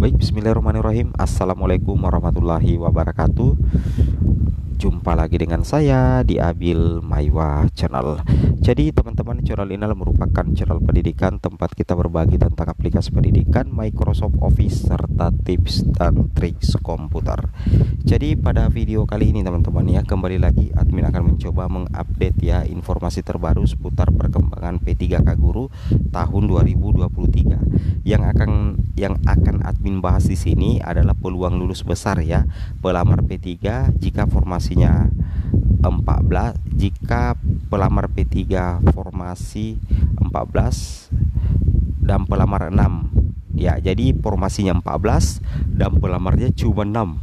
Baik, bismillahirrahmanirrahim. Assalamualaikum warahmatullahi wabarakatuh. Jumpa lagi dengan saya di Abil Maiwa Channel. Jadi teman-teman, channel ini merupakan channel pendidikan tempat kita berbagi tentang aplikasi pendidikan, Microsoft Office, serta tips dan trik komputer. Jadi pada video kali ini teman-teman ya, kembali lagi admin akan mencoba mengupdate ya informasi terbaru seputar perkembangan P3K Guru tahun 2023. Yang akan admin bahas di sini adalah peluang lulus besar ya pelamar P3 jika formasinya 14, jika pelamar P3 formasi 14 dan pelamar 6 ya. Jadi formasinya 14 dan pelamarnya cuma 6,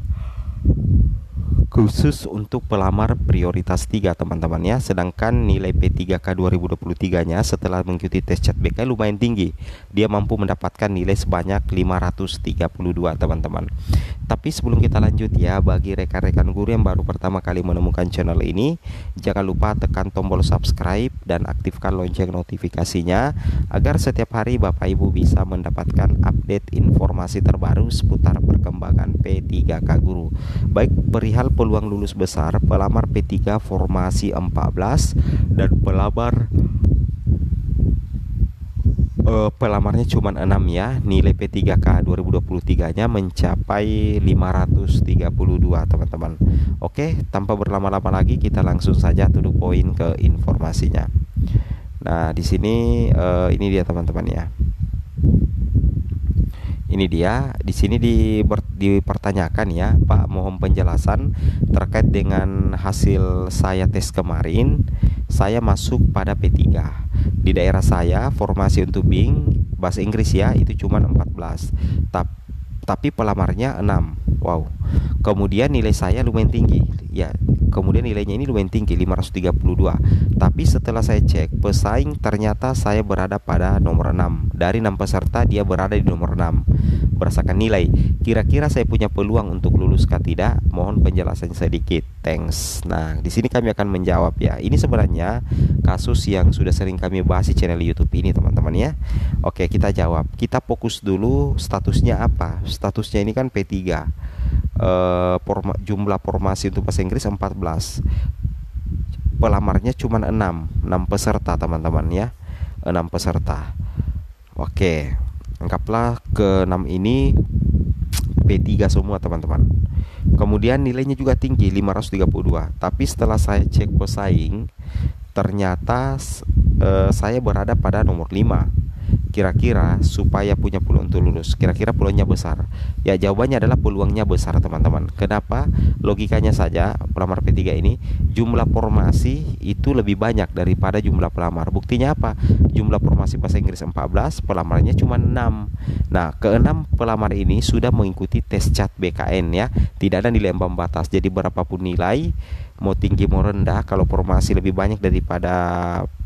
khusus untuk pelamar prioritas 3 teman-teman ya. Sedangkan nilai P3K 2023 nya setelah mengikuti tes CATBK lumayan tinggi. Dia mampu mendapatkan nilai sebanyak 532 teman-teman. Tapi sebelum kita lanjut ya, bagi rekan-rekan guru yang baru pertama kali menemukan channel ini, jangan lupa tekan tombol subscribe dan aktifkan lonceng notifikasinya agar setiap hari Bapak Ibu bisa mendapatkan update informasi terbaru seputar perkembangan P3K Guru. Baik perihal peluang lulus besar pelamar P3 formasi 14 dan pelamarnya cuma 6 ya. Nilai P3K 2023 nya mencapai 532 teman-teman. Oke, tanpa berlama-lama lagi kita langsung saja to the point ke informasinya. Nah, di sini ini dia teman-teman ya. Ini dia, di sini dipertanyakan ya, Pak, mohon penjelasan terkait dengan hasil saya tes kemarin. Saya masuk pada P3. Di daerah saya formasi untuk BING bahasa Inggris ya itu cuma 14. Tapi pelamarnya 6. Wow. Kemudian nilai saya lumayan tinggi. Ya, kemudian nilainya ini lumayan tinggi 532. Tapi setelah saya cek pesaing, ternyata saya berada pada nomor 6. Dari 6 peserta dia berada di nomor 6 berdasarkan nilai. Kira-kira saya punya peluang untuk lulus kah tidak? Mohon penjelasan sedikit. Thanks. Nah, di sini kami akan menjawab ya. Ini sebenarnya kasus yang sudah sering kami bahas di channel YouTube ini teman-teman ya. Oke, kita jawab. Kita fokus dulu statusnya apa? Statusnya ini kan P3. Jumlah formasi untuk bahasa Inggris 14. Pelamarnya cuma 6 peserta teman-teman ya. 6 peserta. Oke. Anggaplah ke-6 ini P3 semua teman-teman. Kemudian nilainya juga tinggi 532. Tapi setelah saya cek pesaing, ternyata saya berada pada nomor 5. Kira-kira supaya punya peluang untuk lulus, kira-kira peluangnya besar. Ya, jawabannya adalah peluangnya besar teman-teman. Kenapa? Logikanya saja, pelamar P3 ini jumlah formasi itu lebih banyak daripada jumlah pelamar. Buktinya apa? Jumlah formasi bahasa Inggris 14, pelamarnya cuma 6. Nah, ke-6 pelamar ini sudah mengikuti tes CATBKN ya. Tidak ada nilai ambang batas. Jadi berapapun nilai, mau tinggi mau rendah, kalau formasi lebih banyak daripada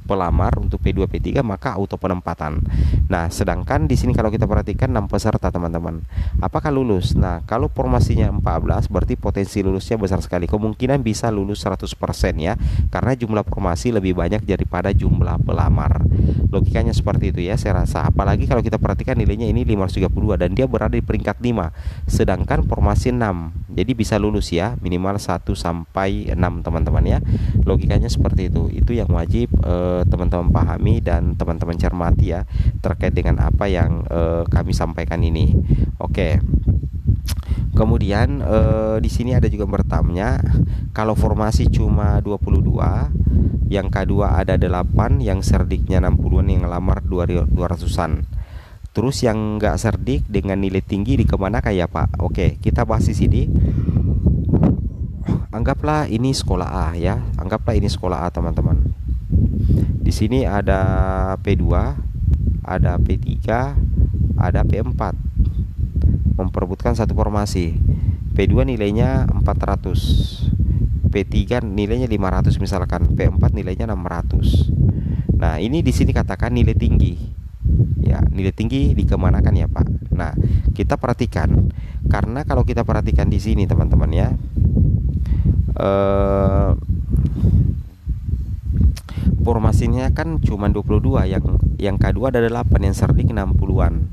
pelamar untuk P2 P3 maka auto penempatan. Nah, sedangkan di sini kalau kita perhatikan 6 peserta teman-teman. Apakah lulus? Nah, kalau formasinya 14 berarti potensi lulusnya besar sekali. Kemungkinan bisa lulus 100% ya, karena jumlah formasi lebih banyak daripada jumlah pelamar. Logikanya seperti itu ya saya rasa. Apalagi kalau kita perhatikan nilainya ini 532 dan dia berada di peringkat 5. Sedangkan formasi 6. Jadi bisa lulus ya, minimal 1 sampai 6 teman-teman ya. Logikanya seperti itu. Itu yang wajib teman-teman pahami dan teman-teman cermati ya terkait dengan apa yang kami sampaikan ini. Oke. Kemudian di sini ada juga bertanya, kalau formasi cuma 22, yang kedua ada 8, yang serdiknya 60-an, yang ngelamar 200-an. Terus yang nggak serdik dengan nilai tinggi di kemana kayak Pak? Oke, kita bahas di sini. Anggaplah ini sekolah A ya. Anggaplah ini sekolah A teman-teman. Di sini ada P2, ada P3, ada P4. Memperebutkan satu formasi. P2 nilainya 400. P3 nilainya 500 misalkan. P4 nilainya 600. Nah, ini di sini katakan nilai tinggi. Ya, nilai tinggi dikemanakan ya, Pak? Nah, kita perhatikan. Karena kalau kita perhatikan di sini teman-teman ya. Formasinya kan cuma 22, yang kedua ada 8, yang serdik 60-an.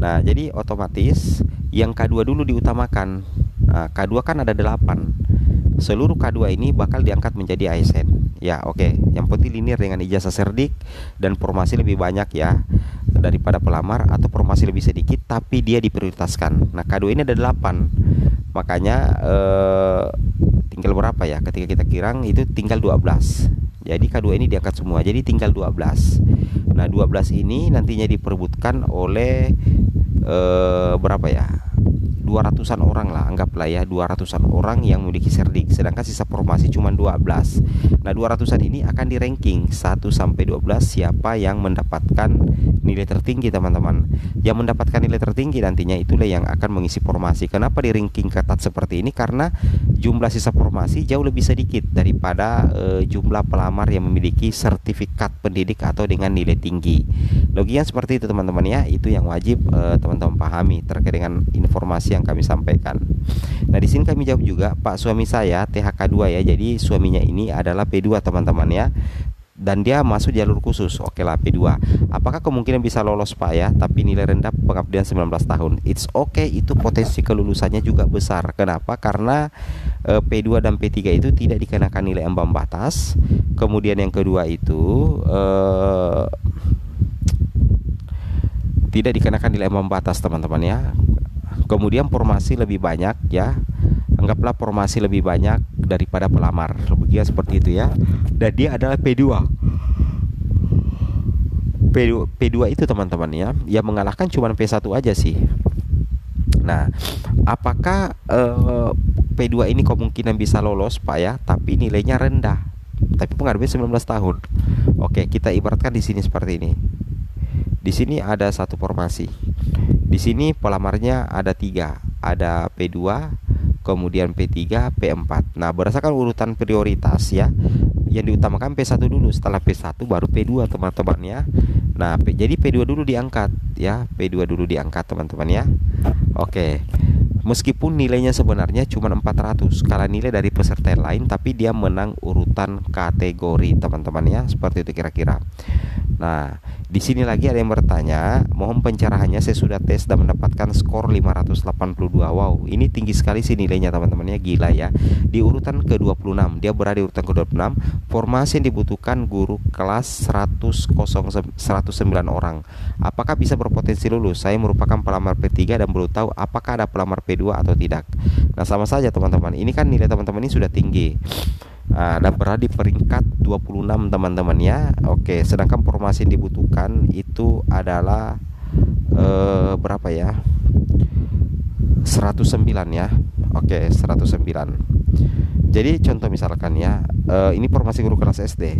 Nah, jadi otomatis yang K2 dulu diutamakan. Nah, K2 kan ada 8. Seluruh K2 ini bakal diangkat menjadi ASN. Ya, oke. Yang penting linear dengan ijazah serdik dan formasi lebih banyak ya daripada pelamar, atau formasi lebih sedikit tapi dia diprioritaskan. Nah, K2 ini ada 8. Makanya tinggal berapa ya? Ketika kita kirang itu tinggal 12. Jadi K2 ini diangkat semua. Jadi tinggal 12. Nah, 12 ini nantinya diperebutkan oleh berapa ya? 200-an orang lah, anggaplah ya 200-an orang yang memiliki serdik, sedangkan sisa formasi cuma 12. Nah, 200-an ini akan di ranking 1 sampai 12 siapa yang mendapatkan nilai tertinggi, teman-teman. Yang mendapatkan nilai tertinggi nantinya itulah yang akan mengisi formasi. Kenapa di ranking ketat seperti ini? Karena jumlah sisa formasi jauh lebih sedikit daripada jumlah pelamar yang memiliki sertifikat pendidik atau dengan nilai tinggi. Logikanya seperti itu, teman-teman ya. Itu yang wajib teman-teman pahami terkait dengan informasi yang kami sampaikan. Nah, di sini kami jawab juga, Pak, suami saya THK2 ya. Jadi suaminya ini adalah P2, teman-teman ya. Dan dia masuk jalur khusus. Oke lah, P2. Apakah kemungkinan bisa lolos, Pak ya? Tapi nilai rendah, pengabdian 19 tahun. It's okay, itu potensi kelulusannya juga besar. Kenapa? Karena P2 dan P3 itu tidak dikenakan nilai ambang batas. Kemudian yang kedua itu tidak dikenakan nilai ambang batas, teman-teman ya. Kemudian formasi lebih banyak ya. Anggaplah formasi lebih banyak daripada pelamar. Begitu seperti itu ya. Dan dia adalah P2. P2 itu, teman-teman ya, yang mengalahkan cuma P1 aja sih. Nah, apakah P2 ini kemungkinan bisa lolos, Pak ya, tapi nilainya rendah. Tapi pengabdian 19 tahun. Oke, kita ibaratkan di sini seperti ini. Di sini ada satu formasi. Di sini pelamarnya ada 3, ada P2, kemudian P3, P4. Nah, berdasarkan urutan prioritas ya, yang diutamakan P1 dulu, setelah P1 baru P2, teman-teman ya. Nah, jadi P2 dulu diangkat ya, P2 dulu diangkat, teman-teman ya. Oke. Meskipun nilainya sebenarnya cuma 400 kalah nilai dari peserta yang lain, tapi dia menang urutan kategori, teman-teman ya. Seperti itu kira-kira. Nah, di sini lagi ada yang bertanya, mohon pencerahannya, saya sudah tes dan mendapatkan skor 582. Wow, ini tinggi sekali sih nilainya, teman-teman ya, gila ya. Di urutan ke-26, dia berada di urutan ke-26. Formasi yang dibutuhkan guru kelas 109 orang. Apakah bisa berpotensi lulus? Saya merupakan pelamar P3 dan belum tahu apakah ada pelamar P2 atau tidak. Nah, sama saja, teman-teman. Ini kan nilai teman-teman ini sudah tinggi. Dan berada di peringkat 26, teman-teman ya. Oke, sedangkan formasi yang dibutuhkan itu adalah berapa ya? 109 ya. Oke, 109. Jadi contoh misalkan ya, ini formasi guru kelas SD.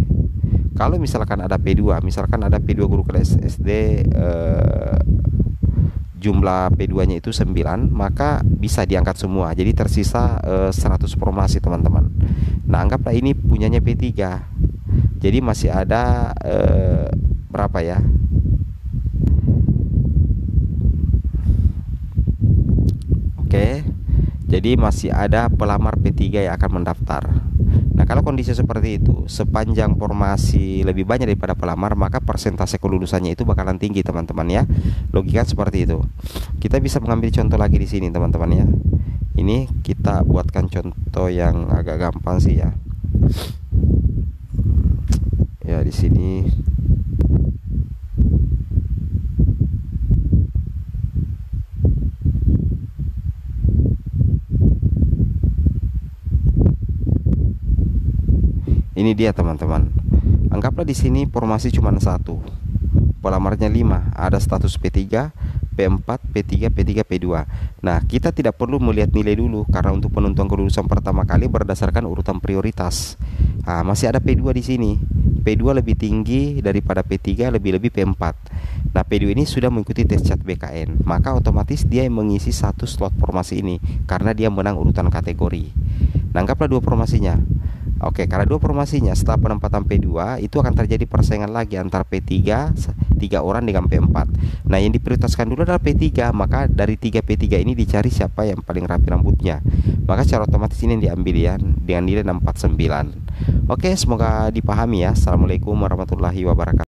Kalau misalkan ada P2, misalkan ada P2 guru kelas SD, jumlah P2-nya itu 9, maka bisa diangkat semua. Jadi tersisa 100 formasi, teman-teman. Nah, anggaplah ini punyanya P3. Jadi masih ada berapa ya? Oke. Jadi masih ada pelamar P3 yang akan mendaftar. Nah, kalau kondisi seperti itu, sepanjang formasi lebih banyak daripada pelamar, maka persentase kelulusannya itu bakalan tinggi, teman-teman ya. Logika seperti itu. Kita bisa mengambil contoh lagi di sini, teman-teman ya. Ini kita buatkan contoh yang agak gampang sih ya. Ya, di sini ini dia, teman-teman. Anggaplah di sini formasi cuma 1. Pelamarnya 5, ada status P3, P4, P3, P3, P2. Nah, kita tidak perlu melihat nilai dulu karena untuk penentuan kelulusan pertama kali berdasarkan urutan prioritas. Nah, masih ada P2 di sini. P2 lebih tinggi daripada P3, lebih-lebih P4. Nah, P2 ini sudah mengikuti tes CAT BKN, maka otomatis dia yang mengisi satu slot formasi ini karena dia menang urutan kategori. Nah, anggaplah 2 formasinya. Oke, karena 2 formasinya setelah penempatan P2 itu akan terjadi persaingan lagi antara P3, 3 orang dengan P4. Nah, yang diprioritaskan dulu adalah P3, maka dari 3 P3 ini dicari siapa yang paling rapi rambutnya. Maka secara otomatis ini yang diambil ya, dengan nilai 649. Oke, semoga dipahami ya. Assalamualaikum warahmatullahi wabarakatuh.